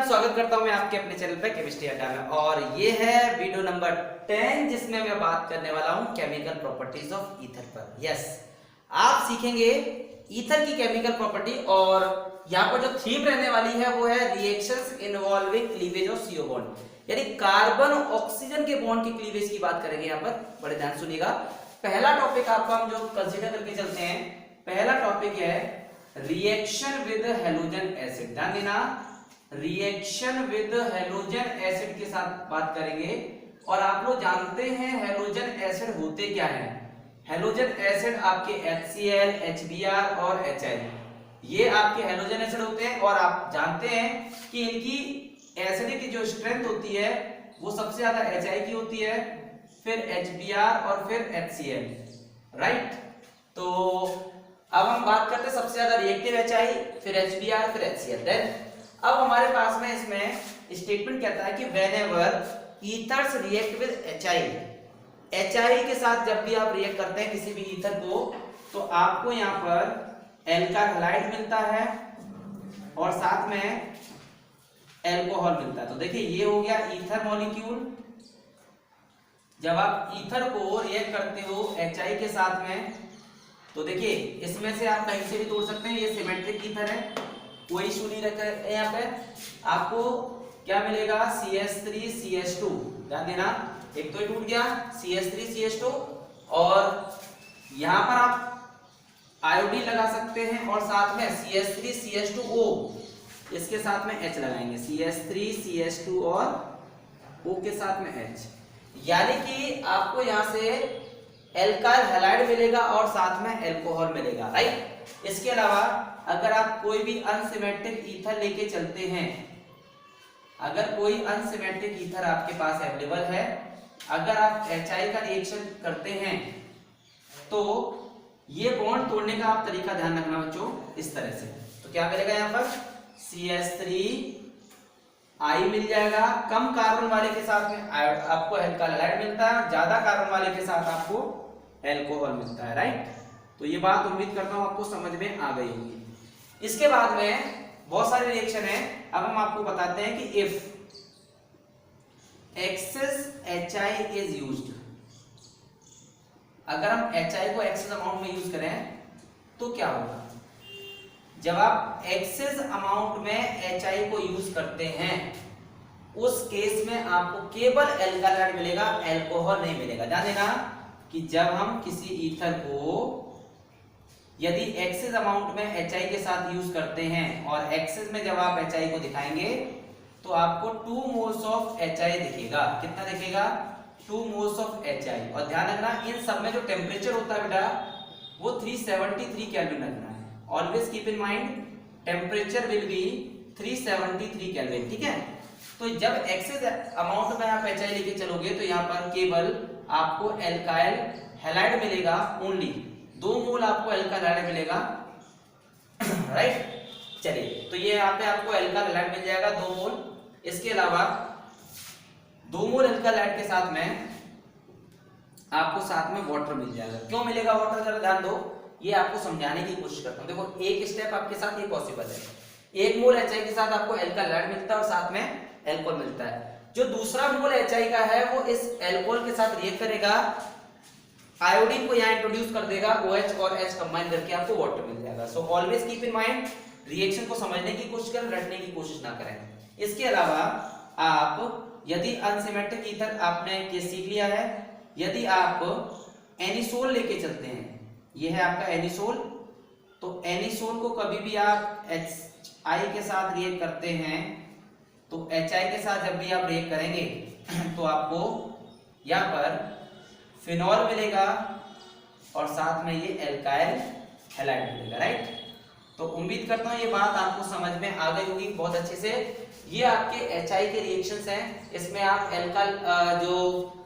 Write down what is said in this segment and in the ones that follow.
Everyone, स्वागत करता हूं मैं आपके अपने चैनल पे केमिस्ट्री अड्डा में। और ये है वीडियो नंबर 10 जिसमें मैं बात करने वाला हूं केमिकल प्रॉपर्टीज ऑफ ईथर पर। यस, आप सीखेंगे ईथर की केमिकल प्रॉपर्टी और यहाँ पर जो थीम रहने वाली है वो है reactions involving cleavage of CO bond, यानी कार्बन ऑक्सीजन के बॉन्ड की क्लीवेज की बात करेंगे। यहाँ पर बड़े ध्यान सुनिएगा। पहला टॉपिक आपको हम जो कंसीडर करके चलते हैं, पहला टॉपिक है रिएक्शन विद हैलोजन एसिड। ध्यान देना, रिएक्शन विद हैलोजन एसिड के साथ बात करेंगे। और आप लोग जानते हैं हैलोजन एसिड होते क्या हैं। हैलोजन एसिड आपके HCl, HBr और HI, ये आपके हैलोजन एसिड होते हैं। और आप जानते हैं कि इनकी एसिड की जो स्ट्रेंथ होती है वो सबसे ज्यादा HI की होती है, फिर HBr और फिर HCl, राइट। तो अब हम बात करते हैं सबसे ज्यादा रिएक्टिव HI, फिर HBr, फिर HCl। देन अब हमारे पास में इसमें स्टेटमेंट कहता है कि whenever ethers react with HI के साथ जब भी आप रिएक्ट करते हैं किसी भी ईथर को, तो आपको यहाँ पर एल्काइल हैलाइड मिलता है और साथ में एल्कोहल मिलता है। तो देखिए ये हो गया ईथर मॉलिक्यूल। जब आप ईथर को रिएक्ट करते हो HI के साथ में, तो देखिए इसमें से आप कहीं से भी तोड़ सकते हैं। ये सिमेट्रिक ईथर है, कोई इशू नहीं रखा है। यहाँ पे आपको क्या मिलेगा, CH3 CH2। ध्यान देना, एक तो ये टूट गया CH3 CH2, और यहाँ पर आप आयोडीन लगा सकते हैं और साथ में CH3 CH2O, इसके साथ में H लगाएंगे, CH3 CH2 और O के साथ में H, यानी कि आपको यहाँ से एल्काइल हैलाइड मिलेगा और साथ में एल्कोहल मिलेगा, राइट। इसके अलावा अगर आप कोई भी अनसिमेट्रिक ईथर लेके चलते हैं, अगर कोई अनसिमेट्रिक ईथर आपके पास अवेलेबल है, अगर आप HI का रिएक्शन करते हैं तो ये बॉन्ड तोड़ने का आप तरीका ध्यान रखना बच्चों, इस तरह से। तो क्या मिलेगा यहाँ पर, CH3I मिल जाएगा। कम कार्बन वाले के साथ में आपको एल्काइल हैलाइड मिलता है, ज्यादा कार्बन वाले के साथ आपको एल्कोहल मिलता है, राइट। तो ये बात उम्मीद करता हूं आपको समझ में आ गई होगी। इसके बाद में बहुत सारे रिएक्शन है। अब हम आपको बताते हैं कि if excess HI is used, अगर हम HI को एक्सेस अमाउंट में यूज करें तो क्या होगा। जब आप एक्सेस अमाउंट में HI को यूज करते हैं उस केस में आपको केवल एल्काइल हैलाइड मिलेगा, एल्कोहल नहीं मिलेगा। ध्यान देना कि जब हम किसी ईथर को यदि एक्सेस अमाउंट में HI के साथ यूज करते हैं और एक्सेस में जब आप HI को दिखाएंगे तो आपको 2 मोल्स ऑफ HI दिखेगा। कितना दिखेगा, 2 मोल्स ऑफ HI। और ध्यान रखना इन सब में जो टेम्परेचर होता है बेटा वो 373 केल्विन रखना है। Always keep in mind temperature will be 373 kelvin, ठीक है। तो जब एक्सेस अमाउंट में आप HI लेके चलोगे तो यहाँ पर केवल आपको एल्काइल हैलाइड मिलेगा, ओनली 2 मोल आपको एल्काइल हैलाइड मिलेगा, राइट। चलिए, तो ये यहाँ पे आपको एल्काइल हैलाइड मिल जाएगा 2 मोल। इसके अलावा 2 मोल एल्काइल हैलाइड के साथ में आपको साथ में वाटर मिल जाएगा। क्यों मिलेगा वाटर, जरा ध्यान दो, ये आपको समझाने की कोशिश करता हूँ। देखो एक स्टेप आपके साथ ये पॉसिबल है। 1 मोल HI के साथ आपको एल्काइल हैलाइड मिलता है और साथ में एल्कोहल मिलता है। जो दूसरा मोल HI का है वो इस एल्कोहल के साथ रिएक्ट करेगा, आयोडीन को यहाँ इंट्रोड्यूस कर देगा, OH और H कंबाइन करके आपको वाटर मिल जाएगा। So always keep in mind, reaction को समझने की कोशिश करें, रटने की कोशिश ना करें। इसके अलावा आप यदि अनसिमेट्रिक ईथर आपने केस सीख लिया है, यदि आप एनिसोल लेके चलते हैं, ये है आपका एनिसोल, तो एनिसोल को कभी भी आप HI के साथ रिएक्ट करते हैं तो HI के साथ जब भी आप रिएक्ट करेंगे तो आपको यहाँ पर फिनॉल मिलेगा और साथ में ये एल्काइल हैलाइड मिलेगा, राइट। तो उम्मीद करता हूँ ये बात आपको समझ में आ गई होगी बहुत अच्छे से। ये आपके HI के रिएक्शंस हैं, इसमें आप एल्काइल जो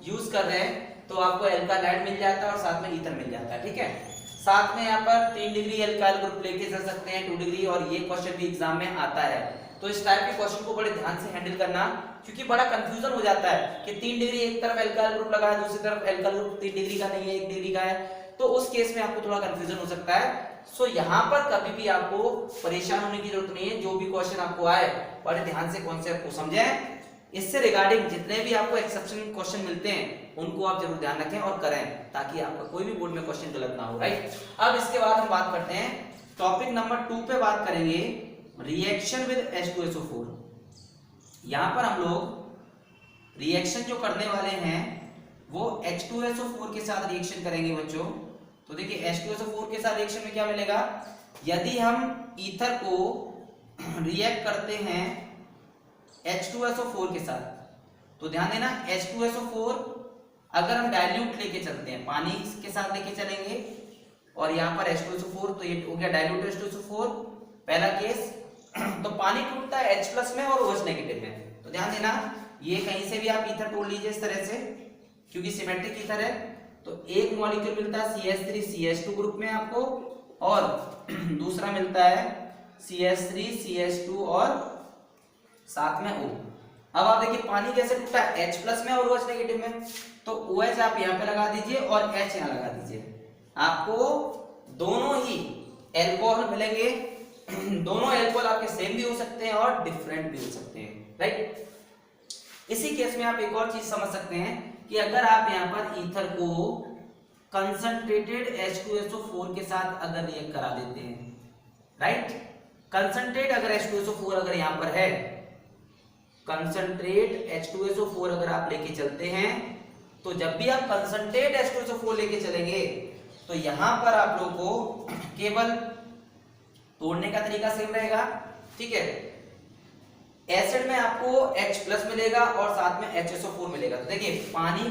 यूज कर रहे हैं तो आपको एल्काइल हैलाइड मिल जाता है और साथ में ईथर मिल जाता है, ठीक है। साथ में यहाँ पर 3 डिग्री एल्काइल ग्रुप लेके चल सकते हैं, 2 डिग्री, और ये क्वेश्चन भी एग्जाम में आता है। तो इस टाइप के क्वेश्चन को बड़े ध्यान से हैंडल करना, क्योंकि बड़ा कंफ्यूजन हो जाता है कि 3 डिग्री एक तरफ एल्काइल ग्रुप लगा है, दूसरी तरफ एल्काइल ग्रुप 3 डिग्री का नहीं है, 1 डिग्री का है। तो उस केस में आपको थोड़ा कंफ्यूजन हो सकता है। सो यहाँ पर कभी भी आपको परेशान होने की जरूरत नहीं है। जो भी क्वेश्चन आपको आए बड़े ध्यान से कॉन्सेप्ट को समझें। इससे रिगार्डिंग जितने भी आपको एक्सेप्शन क्वेश्चन मिलते हैं उनको आप जरूर ध्यान रखें और करें, ताकि आपका कोई भी बोर्ड में क्वेश्चन गलत ना हो, राइट। अब इसके बाद हम बात करते हैं टॉपिक नंबर 2 पे बात करेंगे, रिएक्शन विद H2SO4। यहाँ पर हम लोग रिएक्शन जो करने वाले हैं वो H2SO4 के साथ रिएक्शन करेंगे बच्चों। तो देखिए H2SO4 के साथ रिएक्शन में क्या मिलेगा, यदि हम ईथर को रिएक्ट करते हैं H2SO4 के साथ, तो ध्यान देना H2SO4 अगर हम डाइल्यूट लेके चलते हैं, पानी के साथ लेके चलेंगे और यहाँ पर H2SO4, तो ये हो गया डाइल्यूट H2SO4 पहला केस। तो पानी टूटता है H+ में और OH नेगेटिव में। तो ध्यान देना ये कहीं से भी आप ईथर तोड़ लीजिए इस तरह से, क्योंकि सिमेट्रिक ईथर है। तो एक मॉलिक्यूल मिलता है CH3CH2 ग्रुप में आपको, और दूसरा मिलता है CH3CH2 और साथ में O। अब आप देखिए पानी कैसे टूटा है, H+ में और OH नेगेटिव में। तो OH आप यहाँ पे लगा दीजिए और H यहाँ लगा दीजिए, आपको दोनों ही एल्कोहल मिलेंगे। दोनों एल्कोहल आपके सेम भी हो सकते हैं और डिफरेंट भी हो सकते हैं, राइट। इसी केस में आप एक और चीज समझ सकते हैं कि अगर आप यहाँ पर ईथर को कंसंट्रेटेड H2SO4 के साथ अगर रिएक्ट करा देते हैं, राइट, कंसंट्रेट अगर H2SO4 अगर यहाँ पर है, कंसंट्रेट H2SO4 अगर आप लेके चलते हैं, तो जब भी आप कंसंट्रेट H2SO4 लेके चलेंगे तो यहां पर आप लोग को केवल तोड़ने का तरीका सेम रहेगा, ठीक है। एसिड में आपको H+ मिलेगा और साथ में HSO4 मिलेगा। तो देखिए पानी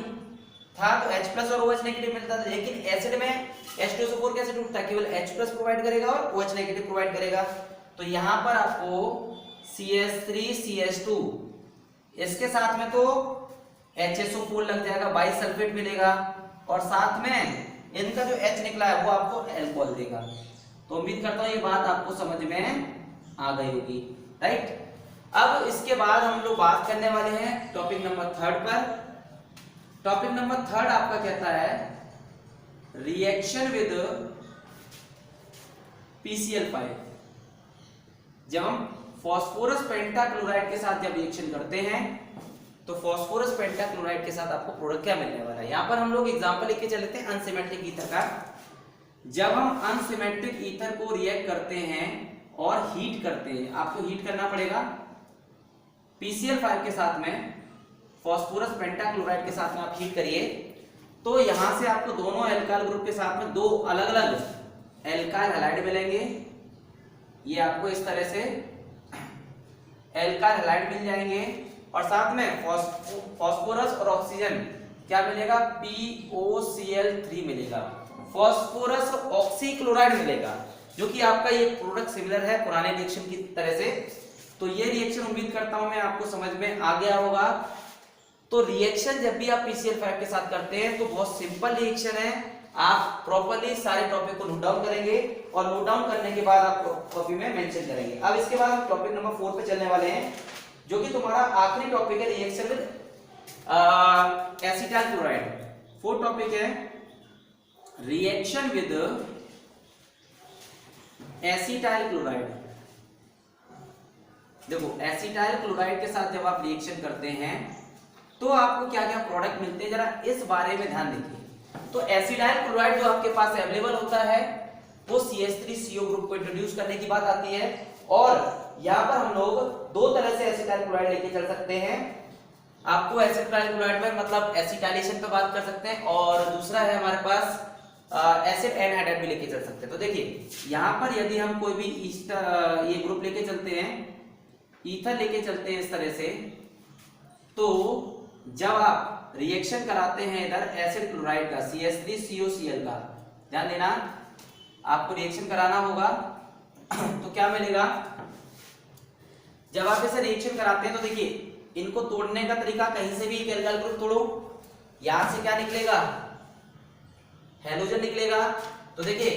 था तो H+ और OH नेगेटिव मिलता था, लेकिन एसिड में H2SO4 कैसे टूटता है, केवल H+ प्रोवाइड करेगा और OH नेगेटिव प्रोवाइड करेगा। तो यहां पर आपको CH3CH2 इसके साथ में तो HSO4 लग जाएगा, बाइसल्फेट मिलेगा, और साथ में इनका जो H निकला है वो आपको अल्कोहल देगा। तो उम्मीद करता हूं ये बात आपको समझ में आ गई होगी, राइट। अब इसके बाद हम लोग बात करने वाले हैं टॉपिक नंबर 3 पर। टॉपिक नंबर 3 आपका कहता है रिएक्शन विद PCl5। जब हम फास्फोरस पेंटाक्लोराइड के साथ जब रिएक्शन करते हैं तो फास्फोरस पेंटाक्लोराइड के साथ आपको प्रोडक्ट क्या मिलने वाला है। यहां पर हम लोग एग्जांपल लेके चलते हैं अनसिमेट्रिक ईथर का। जब हम अनसिमेट्रिक ईथर को रिएक्ट करते हैं और हीट करते हैं, आपको हीट करना पड़ेगा PCl5 के साथ में, फास्फोरस पेंटाक्लोराइड के साथ में आप हीट करिए, तो यहां से आपको दोनों एल्काइल ग्रुप के साथ में दो अलग अलग एल्काइल हैलाइड मिलेंगे। ये आपको इस तरह से एल्काइल हैलाइड मिल जाएंगे, और साथ में फास्फोरस और ऑक्सीजन क्या मिलेगा, POCl3 मिलेगा, फास्फोरस ऑक्सीक्लोराइड मिलेगा, जो कि आपका ये प्रोडक्ट सिमिलर है पुराने रिएक्शन की तरह से। तो ये रिएक्शन उम्मीद करता हूं मैं आपको समझ में आ गया होगा। तो रिएक्शन जब भी आप PCl5 के साथ करते हैं तो बहुत सिंपल रिएक्शन है। आप प्रॉपर्ली सारे टॉपिक को नोट डाउन करेंगे और नोट डाउन करने के बाद आप कॉपी में मेंशन करेंगे। अब इसके बाद हम टॉपिक नंबर 4 पे चलने वाले हैं, जो कि तुम्हारा आखिरी टॉपिक है, reaction with acetyl chloride. 4 topic है रिएक्शन विद एसिटाइल क्लोराइड। देखो एसिटाइल क्लोराइड के साथ जब आप रिएक्शन करते हैं तो आपको क्या क्या प्रोडक्ट मिलते हैं, जरा इस बारे में ध्यान दीजिए। तो एसिटाइल क्लोराइड जो आपके पास अवेलेबल होता है वो CH3CO ग्रुप को इंट्रोड्यूस करने की बात आती है, और यहाँ पर हम लोग दो तरह से एसिटाइल क्लोराइड लेके चल सकते हैं। आपको एसिटाइल क्लोराइड पर मतलब एसिटाइलेशन पे बात कर सकते हैं, और दूसरा है हमारे पास एसिड एनहाइड्राइड भी लेके चल सकते हैं। तो देखिए यहाँ पर यदि हम कोई भी ये ग्रुप लेके चलते हैं, ईथर लेके चलते हैं इस तरह से, तो जब आप रिएक्शन कराते हैं इधर एसिड क्लोराइड का CH3COCl का, ध्यान देना आपको रिएक्शन कराना होगा तो क्या मिलेगा, जब आप इसे रिएक्शन कराते हैं तो देखिए इनको तोड़ने का तरीका, कहीं से भी एक एल्काइल ग्रुप तोड़ो, यहां से क्या निकलेगा, हैलोजन निकलेगा। तो देखिए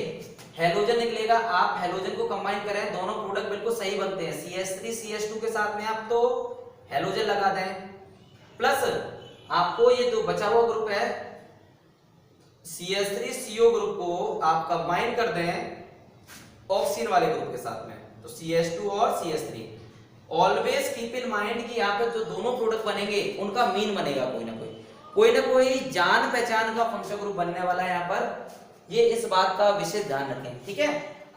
हैलोजन निकलेगा, आप हैलोजन को कंबाइन करें, दोनों प्रोडक्ट बिल्कुल सही बनते हैं। CH3CH2 के साथ में आप तो हैलोजन लगा दें, प्लस आपको ये जो बचा हुआ ग्रुप है CH3CO ग्रुप को आप कंबाइन कर दें ऑक्सीजन वाले ग्रुप के साथ में, तो CH2 और CH3। Always keep in mind कि यहाँ पे जो दोनों प्रोडक्ट बनेंगे उनका मीन बनेगा कोई ना कोई जान पहचान का फंक्शनल ग्रुप बनने वाला है यहाँ पर, ये इस बात का विशेष ध्यान रखें, ठीक है।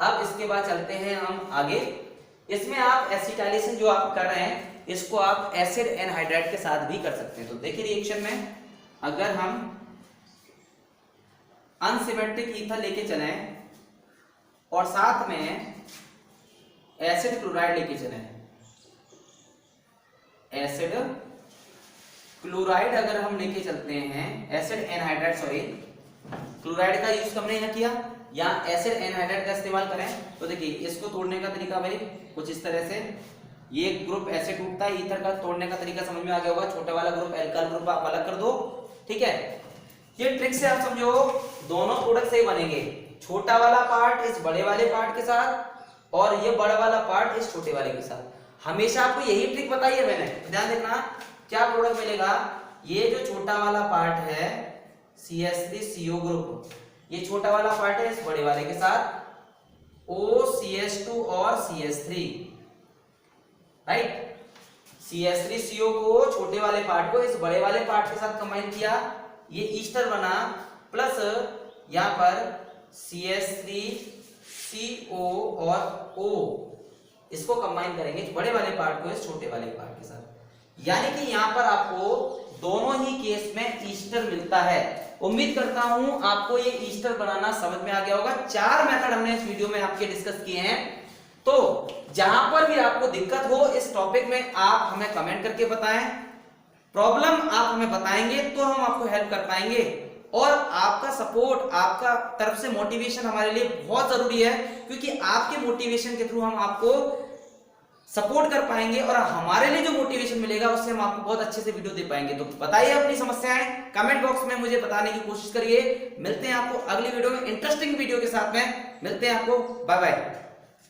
अब इसके बाद चलते हैं हम आगे। इसमें आप एसिटाइलेशन जो आप कर रहे हैं इसको आप एसिड एनहाइड्राइड के साथ भी कर सकते हैं। तो देखिए रिएक्शन में अगर हम अनसिमेट्रिक ईथर लेके चले और साथ में एसिड क्लोराइड लेके चले, एसिड क्लोराइड अगर हम लेके चलते हैं, एसिड एनहाइड्राइड सॉरी क्लोराइड का यूज हमने यहाँ किया, या एसिड एनहाइड्राइड का इस्तेमाल करें, तो देखिए इसको तोड़ने का तरीका भाई कुछ इस तरह से, ये ग्रुप ऐसे टूटता है, ईथर का तोड़ने का तरीका समझ में आ गया होगा। छोटा वाला ग्रुप एल्काइल ग्रुप आप अलग कर दो, ठीक है। ये ट्रिक से आप समझो दोनों प्रोडक्ट सही बनेंगे, छोटा वाला पार्ट इस बड़े वाले पार्ट के साथ और ये बड़ा वाला पार्ट इस छोटे वाले के साथ। हमेशा आपको यही ट्रिक बताई है मैंने, तो ध्यान देखना क्या प्रोडक्ट मिलेगा। ये जो छोटा वाला पार्ट है CH3CO ग्रुप, ये छोटा वाला पार्ट है इस बड़े वाले के साथ OCH2 और CH3, राइट। CH3CO को छोटे वाले पार्ट को इस बड़े वाले पार्ट के साथ कंबाइन किया, ये ईस्टर बना, प्लस यहां पर CH3CO और O, इसको कंबाइन करेंगे बड़े वाले पार्ट को इस छोटे वाले पार्ट के साथ, यानी कि यहां पर आपको दोनों ही केस में ईस्टर मिलता है। उम्मीद करता हूं आपको ये ईस्टर बनाना समझ में आ गया होगा। 4 मेथड हमने इस वीडियो में आपके डिस्कस किए हैं, तो जहां पर भी आपको दिक्कत हो इस टॉपिक में आप हमें कमेंट करके बताएं, प्रॉब्लम आप हमें बताएंगे तो हम आपको हेल्प कर पाएंगे। और आपका सपोर्ट, आपका तरफ से मोटिवेशन हमारे लिए बहुत जरूरी है, क्योंकि आपके मोटिवेशन के थ्रू हम आपको सपोर्ट कर पाएंगे और हमारे लिए जो मोटिवेशन मिलेगा उससे हम आपको बहुत अच्छे से वीडियो दे पाएंगे। तो बताइए अपनी समस्याएं कमेंट बॉक्स में मुझे बताने की कोशिश करिए। मिलते हैं आपको अगली वीडियो में इंटरेस्टिंग वीडियो के साथ में, मिलते हैं आपको, बाय बाय।